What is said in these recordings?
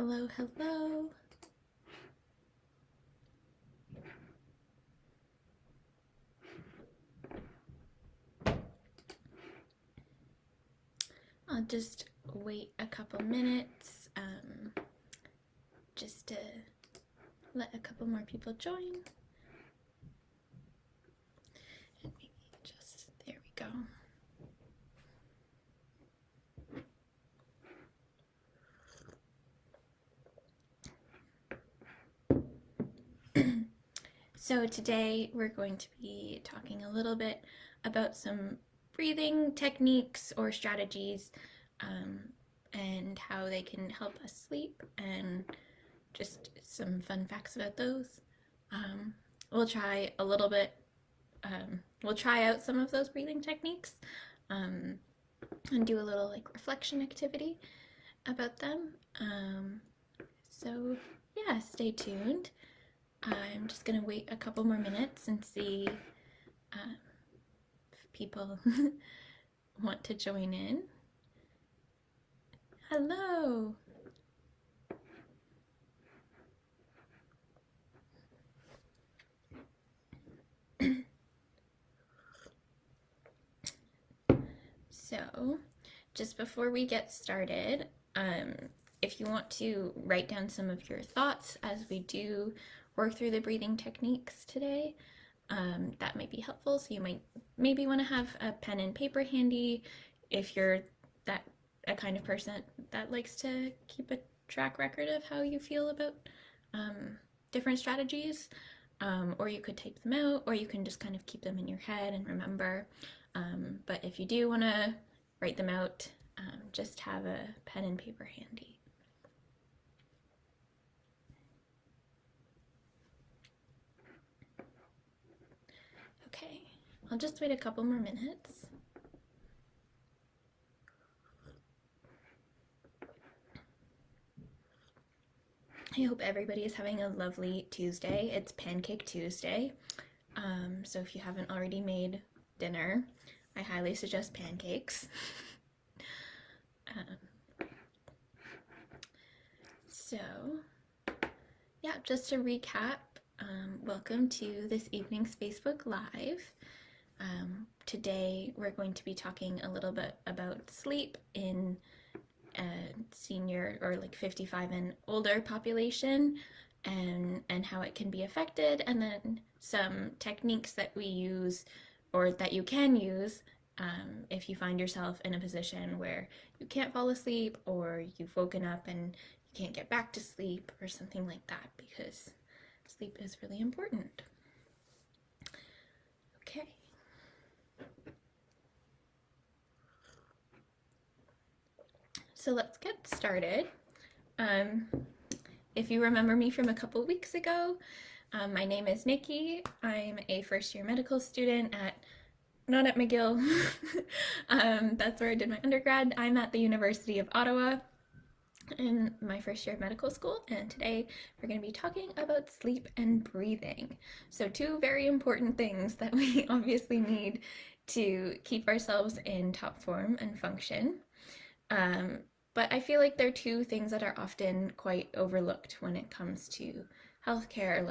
Hello, hello. I'll just wait a couple minutes just to let a couple more people join. And maybe just, there we go. So today we're going to be talking a little bit about some breathing techniques or strategies and how they can help us sleep, and just some fun facts about those. We'll try a little bit, we'll try out some of those breathing techniques and do a little reflection activity about them. So yeah, stay tuned. I'm just gonna wait a couple more minutes and see if people want to join in. Hello! So, just before we get started, if you want to write down some of your thoughts as we do work through the breathing techniques today, that might be helpful. So you might maybe want to have a pen and paper handy if you're a kind of person that likes to keep a track record of how you feel about different strategies, or you could type them out, or you can just kind of keep them in your head and remember. But if you do want to write them out, just have a pen and paper handy. Okay, I'll just wait a couple more minutes. I hope everybody is having a lovely Tuesday. It's Pancake Tuesday, so if you haven't already made dinner, I highly suggest pancakes. So, yeah, just to recap, welcome to this evening's Facebook Live. Today we're going to be talking a little bit about sleep in senior or 55 and older population, and how it can be affected, and then some techniques that we use or that you can use if you find yourself in a position where you can't fall asleep, or you've woken up and you can't get back to sleep or something like that, because sleep is really important. Okay. So let's get started. If you remember me from a couple weeks ago, my name is Nikki. I'm a first-year medical student not at McGill, that's where I did my undergrad. I'm at the University of Ottawa in my first year of medical school, and today we're going to be talking about sleep and breathing. So two very important things that we obviously need to keep ourselves in top form and function. But I feel like they're two things that are often quite overlooked when it comes to healthcare.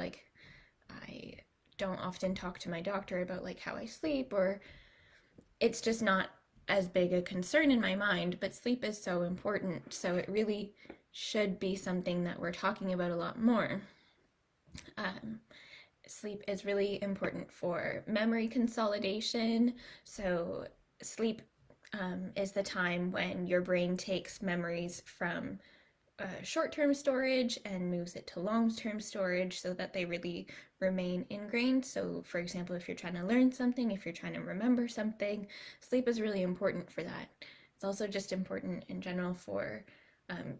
I don't often talk to my doctor about how I sleep, or it's just not as big a concern in my mind, but sleep is so important, so it really should be something that we're talking about a lot more. Sleep is really important for memory consolidation. So sleep is the time when your brain takes memories from short-term storage and moves it to long-term storage so that they really remain ingrained. So for example, if you're trying to learn something, if you're trying to remember something, sleep is really important for that. It's also just important in general for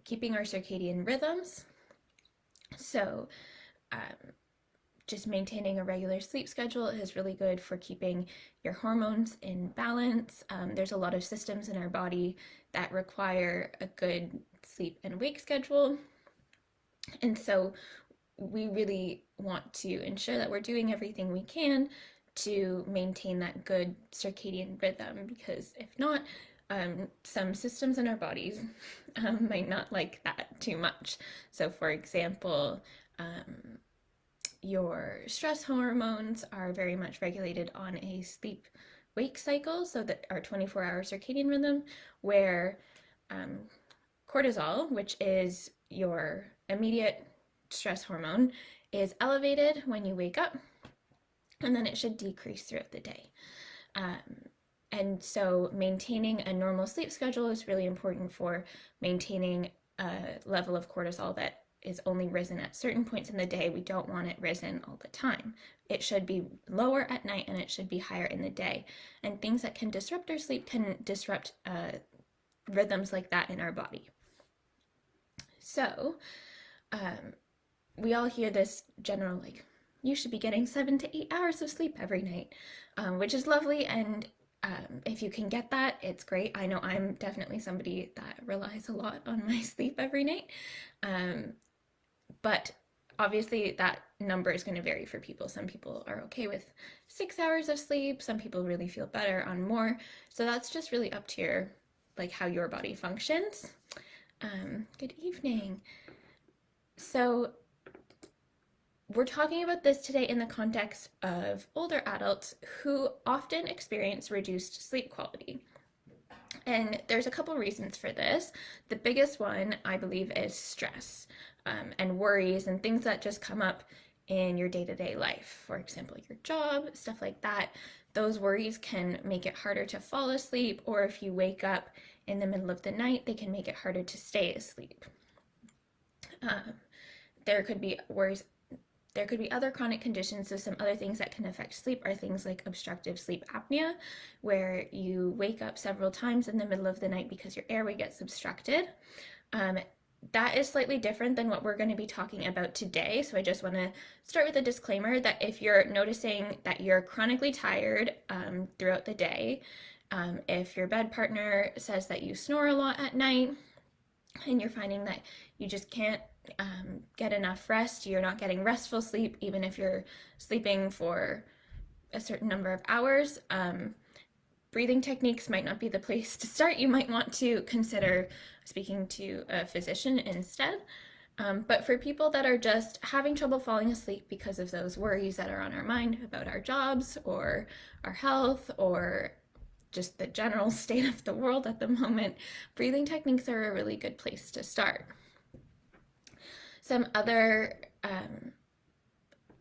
keeping our circadian rhythms. So just maintaining a regular sleep schedule is really good for keeping your hormones in balance. There's a lot of systems in our body that require a good sleep and wake schedule, and so we really want to ensure that we're doing everything we can to maintain that good circadian rhythm, because if not, some systems in our bodies might not like that too much. So, for example, your stress hormones are very much regulated on a sleep wake cycle, so that our 24-hour circadian rhythm, where cortisol, which is your immediate stress hormone, is elevated when you wake up, and then it should decrease throughout the day. And so maintaining a normal sleep schedule is really important for maintaining a level of cortisol that is only risen at certain points in the day. We don't want it risen all the time. It should be lower at night and it should be higher in the day. And things that can disrupt our sleep can disrupt rhythms like that in our body. So we all hear this general, like, you should be getting 7 to 8 hours of sleep every night, which is lovely. And if you can get that, it's great. I know I'm definitely somebody that relies a lot on my sleep every night. But obviously that number is going to vary for people. Some people are okay with 6 hours of sleep. Some people really feel better on more. So that's just really up to your, like, how your body functions. Good evening. So we're talking about this today in the context of older adults who often experience reduced sleep quality. And there's a couple reasons for this. The biggest one, I believe, is stress and worries and things that just come up in your day-to-day life. For example, your job, stuff like that. Those worries can make it harder to fall asleep, or if you wake up in the middle of the night, they can make it harder to stay asleep. There could be worries. There could be other chronic conditions, so some other things that can affect sleep are things like obstructive sleep apnea, where you wake up several times in the middle of the night because your airway gets obstructed. That is slightly different than what we're going to be talking about today, so I just want to start with a disclaimer that if you're noticing that you're chronically tired throughout the day, if your bed partner says that you snore a lot at night, and you're finding that you just can't get enough rest, you're not getting restful sleep, even if you're sleeping for a certain number of hours, breathing techniques might not be the place to start. You might want to consider speaking to a physician instead. But for people that are just having trouble falling asleep because of those worries that are on our mind about our jobs or our health or just the general state of the world at the moment, breathing techniques are a really good place to start. Some other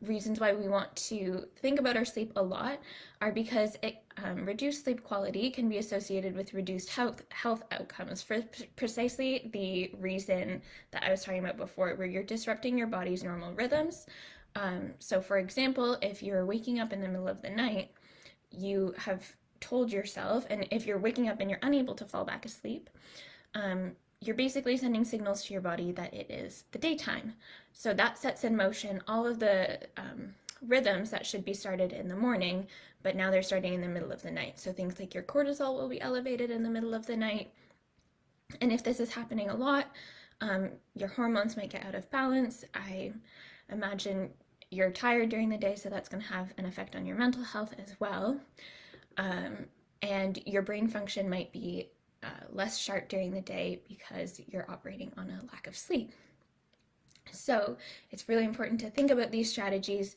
reasons why we want to think about our sleep a lot are because reduced sleep quality can be associated with reduced health outcomes for precisely the reason that I was talking about before, where you're disrupting your body's normal rhythms. So for example, if you're waking up in the middle of the night, you have told yourself, and if you're waking up and you're unable to fall back asleep, you're basically sending signals to your body that it is the daytime. So that sets in motion all of the rhythms that should be started in the morning, but now they're starting in the middle of the night. So things like your cortisol will be elevated in the middle of the night. And if this is happening a lot, your hormones might get out of balance. I imagine you're tired during the day, so that's going to have an effect on your mental health as well. And your brain function might be less sharp during the day because you're operating on a lack of sleep. So it's really important to think about these strategies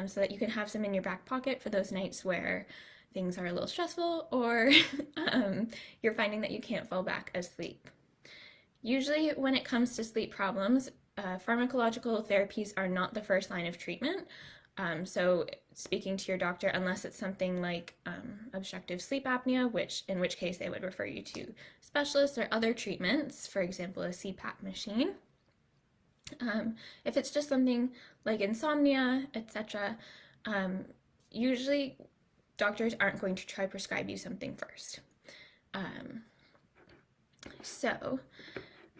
so that you can have some in your back pocket for those nights where things are a little stressful or you're finding that you can't fall back asleep. Usually when it comes to sleep problems, pharmacological therapies are not the first line of treatment. So speaking to your doctor, unless it's something like obstructive sleep apnea, in which case they would refer you to specialists or other treatments, for example, a CPAP machine. If it's just something like insomnia, etc., usually doctors aren't going to try to prescribe you something first. So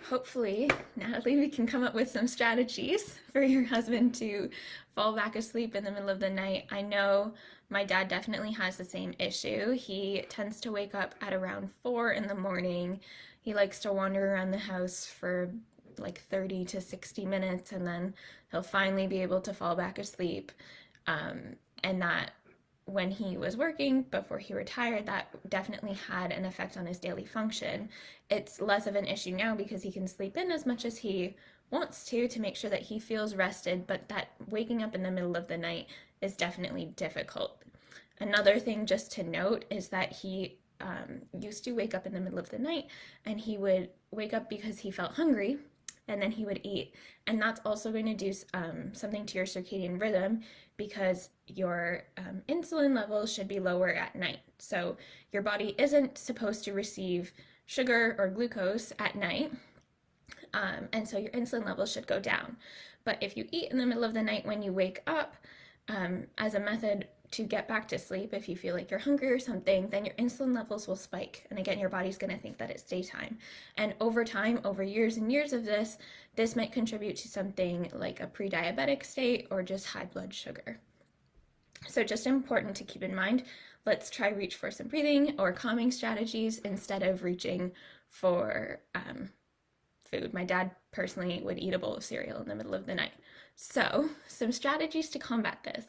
hopefully, Natalie, we can come up with some strategies for your husband to fall back asleep in the middle of the night. I know my dad definitely has the same issue. He tends to wake up at around 4 in the morning. He likes to wander around the house for like 30 to 60 minutes, and then he'll finally be able to fall back asleep. And that when he was working before he retired, that definitely had an effect on his daily function. It's less of an issue now because he can sleep in as much as he wants to make sure that he feels rested, but that waking up in the middle of the night is definitely difficult. Another thing just to note is that he used to wake up in the middle of the night, and he would wake up because he felt hungry, and then he would eat. And that's also going to do something to your circadian rhythm, because your insulin levels should be lower at night. So your body isn't supposed to receive sugar or glucose at night, and so your insulin levels should go down. But if you eat in the middle of the night when you wake up, as a method to get back to sleep, if you feel like you're hungry or something, then your insulin levels will spike. And again, your body's going to think that it's daytime. And over time, over years and years of this might contribute to something like a pre-diabetic state or just high blood sugar. So just important to keep in mind. Let's try reach for some breathing or calming strategies instead of reaching for food. My dad personally would eat a bowl of cereal in the middle of the night. So some strategies to combat this.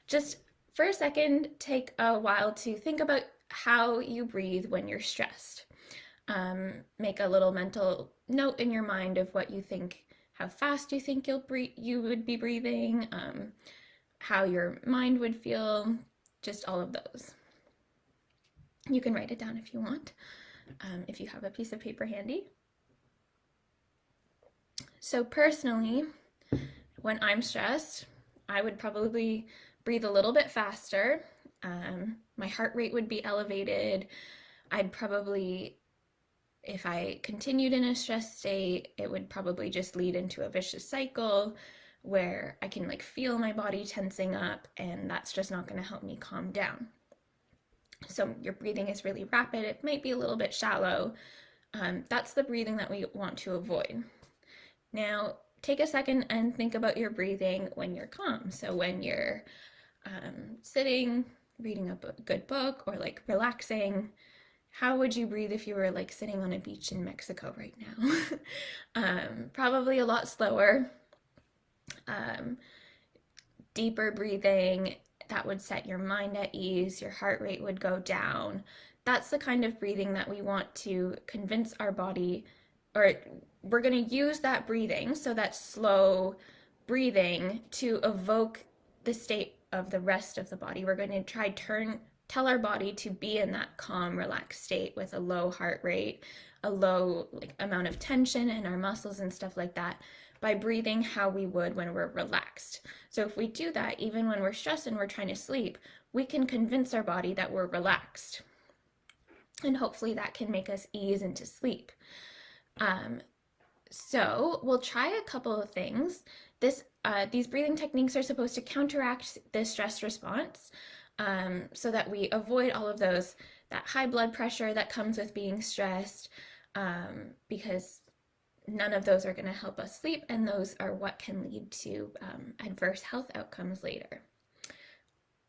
Just for a second, take a while to think about how you breathe when you're stressed. Make a little mental note in your mind of what you think, how fast you think you would be breathing, how your mind would feel, just all of those. You can write it down if you want, if you have a piece of paper handy. So personally, when I'm stressed, I would probably breathe a little bit faster. My heart rate would be elevated. I'd probably, if I continued in a stress state, it would probably just lead into a vicious cycle where I can feel my body tensing up, and that's just not going to help me calm down. So your breathing is really rapid. It might be a little bit shallow. That's the breathing that we want to avoid. Now, take a second and think about your breathing when you're calm. So when you're sitting, reading a good book, or relaxing, how would you breathe if you were sitting on a beach in Mexico right now? Probably a lot slower. Deeper breathing, that would set your mind at ease, your heart rate would go down. That's the kind of breathing that we want to convince our body, or we're going to use that breathing, so that slow breathing, to evoke the state of the rest of the body. We're going to tell our body to be in that calm, relaxed state with a low heart rate, a low amount of tension in our muscles and stuff like that, by breathing how we would when we're relaxed. So if we do that, even when we're stressed and we're trying to sleep, we can convince our body that we're relaxed. And hopefully that can make us ease into sleep. So we'll try a couple of things. These breathing techniques are supposed to counteract this stress response, so that we avoid all of that high blood pressure that comes with being stressed, because none of those are going to help us sleep, and those are what can lead to adverse health outcomes later.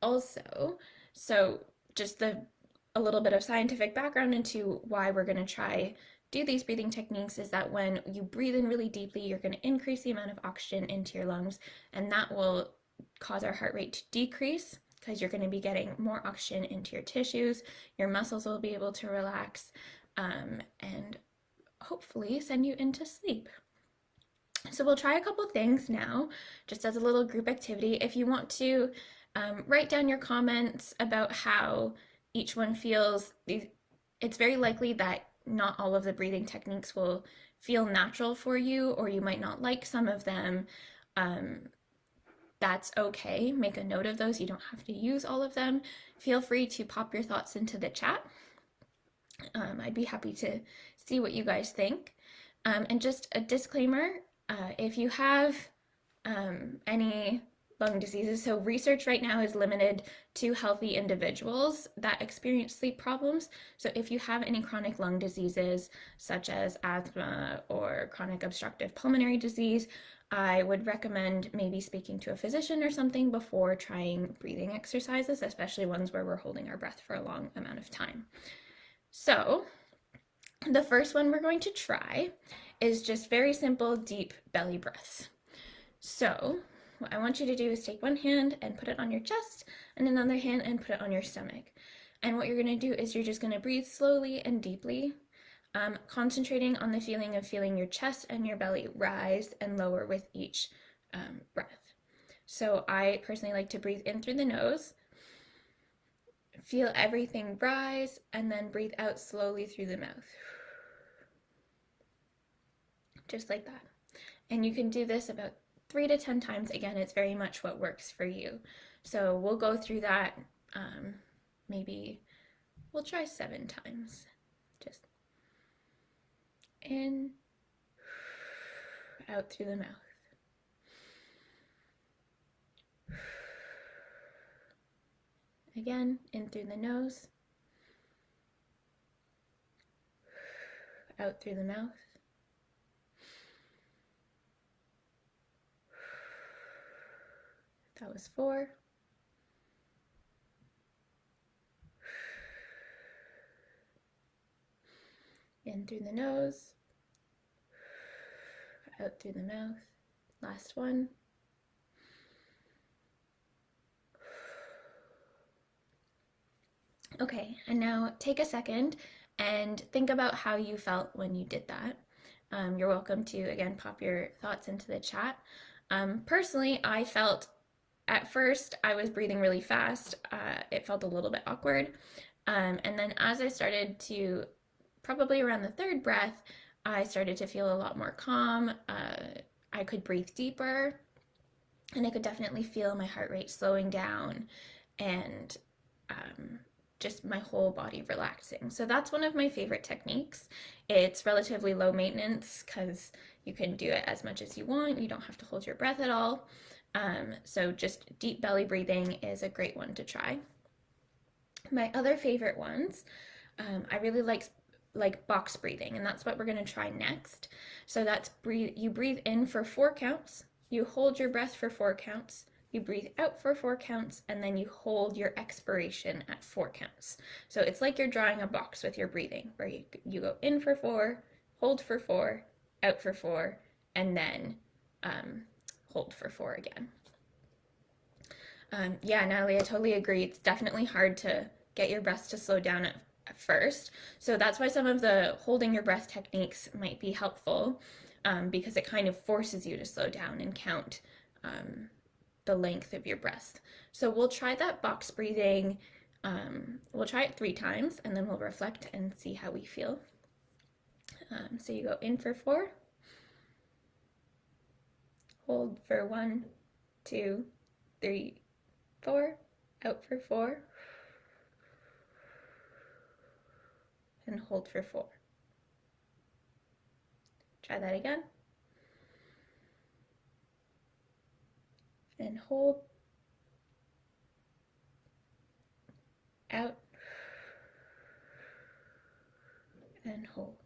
Also, so just a little bit of scientific background into why we're going to do these breathing techniques is that when you breathe in really deeply, you're going to increase the amount of oxygen into your lungs, and that will cause our heart rate to decrease, because you're going to be getting more oxygen into your tissues. Your muscles will be able to relax, and hopefully send you into sleep. So we'll try a couple things now, just as a little group activity. If you want to write down your comments about how each one feels, it's very likely that not all of the breathing techniques will feel natural for you, or you might not like some of them. That's okay. Make a note of those. You don't have to use all of them. Feel free to pop your thoughts into the chat. I'd be happy to see what you guys think. And just a disclaimer, if you have any lung diseases, so research right now is limited to healthy individuals that experience sleep problems. So if you have any chronic lung diseases, such as asthma or chronic obstructive pulmonary disease, I would recommend maybe speaking to a physician or something before trying breathing exercises, especially ones where we're holding our breath for a long amount of time. So the first one we're going to try is just very simple, deep belly breaths. So what I want you to do is take one hand and put it on your chest and another hand and put it on your stomach. And what you're going to do is you're just going to breathe slowly and deeply, concentrating on the feeling of feeling your chest and your belly rise and lower with each breath. So I personally like to breathe in through the nose, feel everything rise, and then breathe out slowly through the mouth. Just like that. And you can do this about 3 to 10 times. Again, it's very much what works for you. So we'll go through that. Maybe we'll try 7 times. Just in, out through the mouth. Again, in through the nose, out through the mouth. That was 4. In through the nose, out through the mouth. Last one. Okay, and now take a second and think about how you felt when you did that. You're welcome to, again, pop your thoughts into the chat. Personally, I felt at first I was breathing really fast. It felt a little bit awkward. And then as I started to, probably around the 3rd breath, I started to feel a lot more calm. I could breathe deeper, and I could definitely feel my heart rate slowing down and just my whole body relaxing. So that's one of my favorite techniques. It's relatively low maintenance because you can do it as much as you want. You don't have to hold your breath at all. So just deep belly breathing is a great one to try. My other favorite ones, I really like box breathing, and that's what we're going to try next. So that's you breathe in for 4 counts, you hold your breath for 4 counts, you breathe out for 4 counts, and then you hold your expiration at 4 counts. So it's like you're drawing a box with your breathing, where you go in for 4, hold for 4, out for 4, and then hold for 4 again. Yeah, Natalie, I totally agree. It's definitely hard to get your breath to slow down at first. So that's why some of the holding your breath techniques might be helpful, because it kind of forces you to slow down and count the length of your breath. So we'll try that box breathing. We'll try it 3 times, and then we'll reflect and see how we feel. So you go in for 4, hold for 1, 2, 3, 4, out for 4, and hold for 4. Try that again. And hold, out, and hold.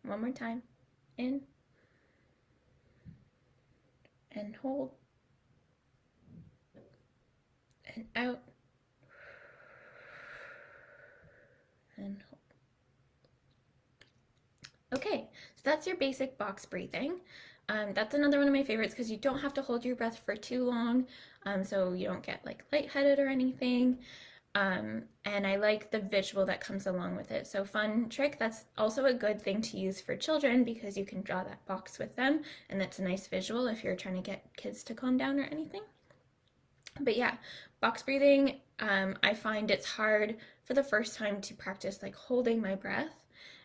One more time. In, and hold, and out, and hold. Okay, so that's your basic box breathing. That's another one of my favorites because you don't have to hold your breath for too long, so you don't get like lightheaded or anything. And I like the visual that comes along with it. So fun trick, that's also a good thing to use for children because you can draw that box with them, and that's a nice visual if you're trying to get kids to calm down or anything. But yeah, box breathing, I find it's hard for the first time to practice like holding my breath.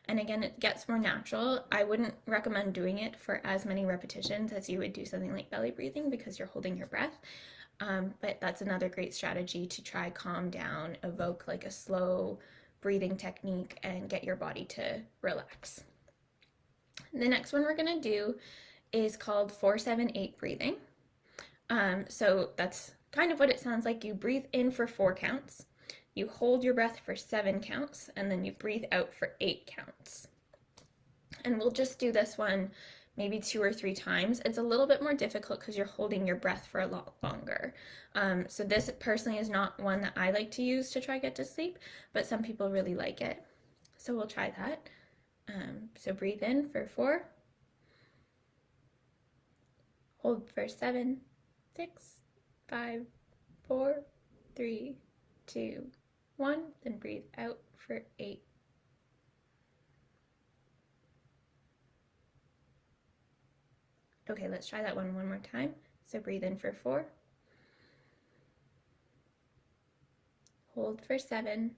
And again, it gets more natural. I wouldn't recommend doing it for as many repetitions as you would do something like belly breathing because you're holding your breath. But that's another great strategy to try calm down, evoke like a slow breathing technique, and get your body to relax. The next one we're gonna do is called 4-7-8 breathing. So that's kind of what it sounds like. You breathe in for 4 counts, you hold your breath for 7 counts, and then you breathe out for 8 counts. And we'll just do this one maybe 2 or 3 times. It's a little bit more difficult because you're holding your breath for a lot longer. So this personally is not one that I like to use to try get to sleep, but some people really like it. So we'll try that. So breathe in for 4, Hold for 7, 6, 5, 4, 3, 2, 1. Then breathe out for 8. Okay, let's try that one more time. So breathe in for 4. Hold for 7.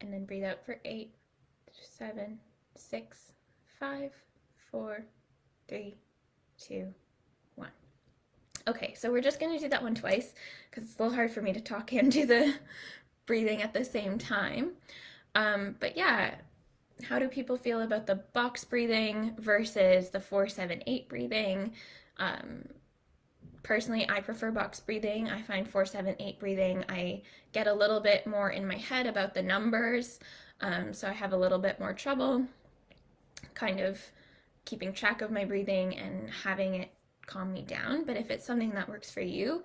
And then breathe out for 8, 7, 6, 5, 4, 3, 2, 1. Okay, so we're just going to do that one twice because it's a little hard for me to talk and do the breathing at the same time. But yeah, how do people feel about the box breathing versus the 4-7-8 breathing? Personally, I prefer box breathing. I find 4-7-8 breathing, I get a little bit more in my head about the numbers, so I have a little bit more trouble kind of keeping track of my breathing and having it calm me down. But if it's something that works for you,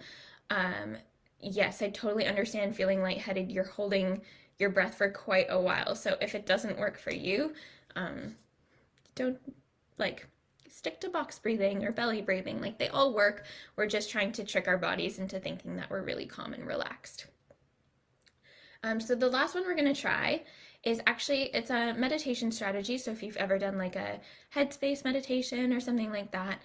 yes, I totally understand feeling lightheaded. You're holding your breath for quite a while. So if it doesn't work for you, don't stick to box breathing or belly breathing. Like, they all work. We're just trying to trick our bodies into thinking that we're really calm and relaxed. So the last one we're going to try is actually, it's a meditation strategy. So if you've ever done like a headspace meditation or something like that,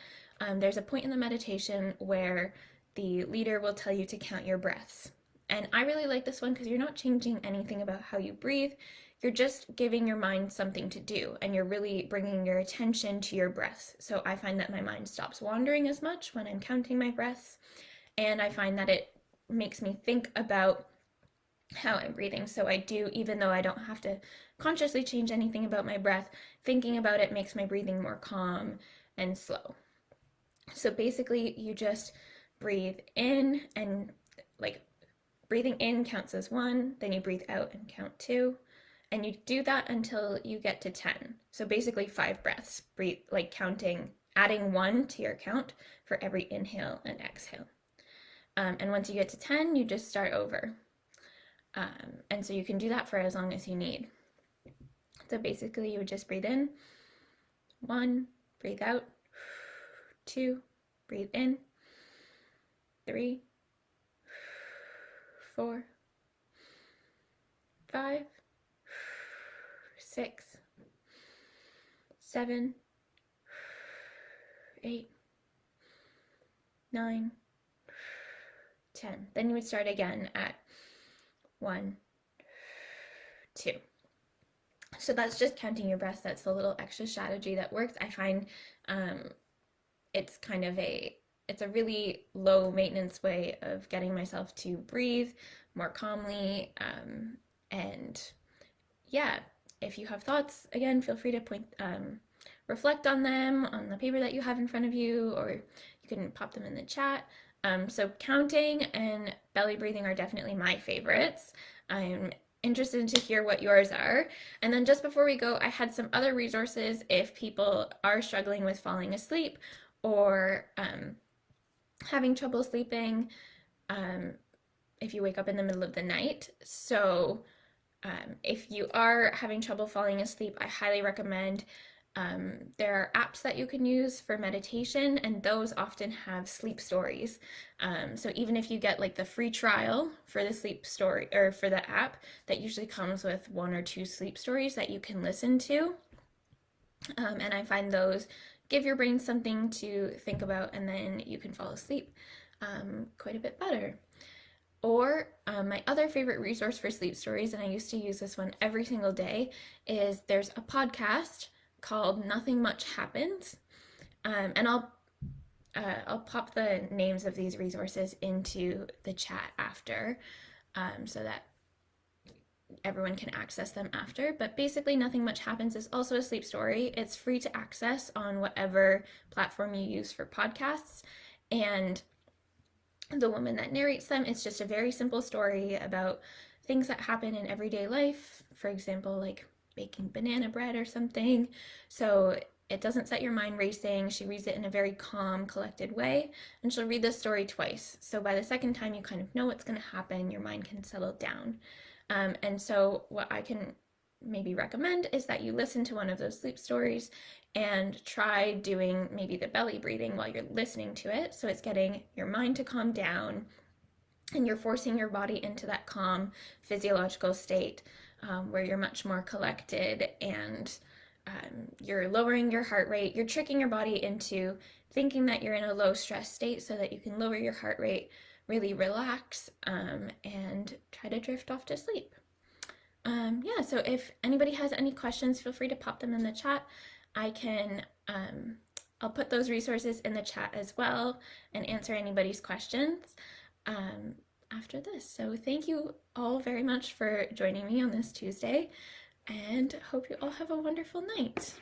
there's a point in the meditation where the leader will tell you to count your breaths. And I really like this one because you're not changing anything about how you breathe. You're just giving your mind something to do, and you're really bringing your attention to your breaths. So I find that my mind stops wandering as much when I'm counting my breaths, and I find that it makes me think about how I'm breathing. So I do, even though I don't have to consciously change anything about my breath, thinking about it makes my breathing more calm and slow. So basically, you just breathe in, and breathing in counts as 1, then you breathe out and count 2, and you do that until you get to 10. So basically 5 breaths, breathe, counting, adding 1 to your count for every inhale and exhale. And once you get to 10, you just start over. And so you can do that for as long as you need. So basically you would just breathe in, 1, breathe out, 2, breathe in, 3, 4, 5, 6, 7, 8, 9, 10. Then you would start again at 1, 2. So that's just counting your breaths. That's the little extra strategy that works. I find it's kind of it's a really low maintenance way of getting myself to breathe more calmly. And yeah, if you have thoughts, again, feel free to reflect on them on the paper that you have in front of you, or you can pop them in the chat. So counting and belly breathing are definitely my favorites. I'm interested to hear what yours are. And then just before we go, I had some other resources if people are struggling with falling asleep or having trouble sleeping if you wake up in the middle of the night. So if you are having trouble falling asleep, I highly recommend there are apps that you can use for meditation, and those often have sleep stories. So even if you get the free trial for the sleep story or for the app, that usually comes with 1 or 2 sleep stories that you can listen to. And I find those give your brain something to think about, and then you can fall asleep quite a bit better. Or my other favorite resource for sleep stories, and I used to use this one every single day, is there's a podcast called Nothing Much Happens. And I'll pop the names of these resources into the chat after so that everyone can access them after. But basically, Nothing Much Happens is also a sleep story. It's free to access on whatever platform you use for podcasts. And the woman that narrates them, it's just a very simple story about things that happen in everyday life. For example, like baking banana bread or something. So it doesn't set your mind racing. She reads it in a very calm, collected way, and she'll read the story twice. So by the second time, you kind of know what's going to happen. Your mind can settle down. And so what I can maybe recommend is that you listen to one of those sleep stories and try doing maybe the belly breathing while you're listening to it. So it's getting your mind to calm down and you're forcing your body into that calm physiological state where you're much more collected and you're lowering your heart rate. You're tricking your body into thinking that you're in a low stress state so that you can lower your heart rate, really relax, and try to drift off to sleep. Yeah, so if anybody has any questions, feel free to pop them in the chat. I'll put those resources in the chat as well and answer anybody's questions after this. So thank you all very much for joining me on this Tuesday, and hope you all have a wonderful night.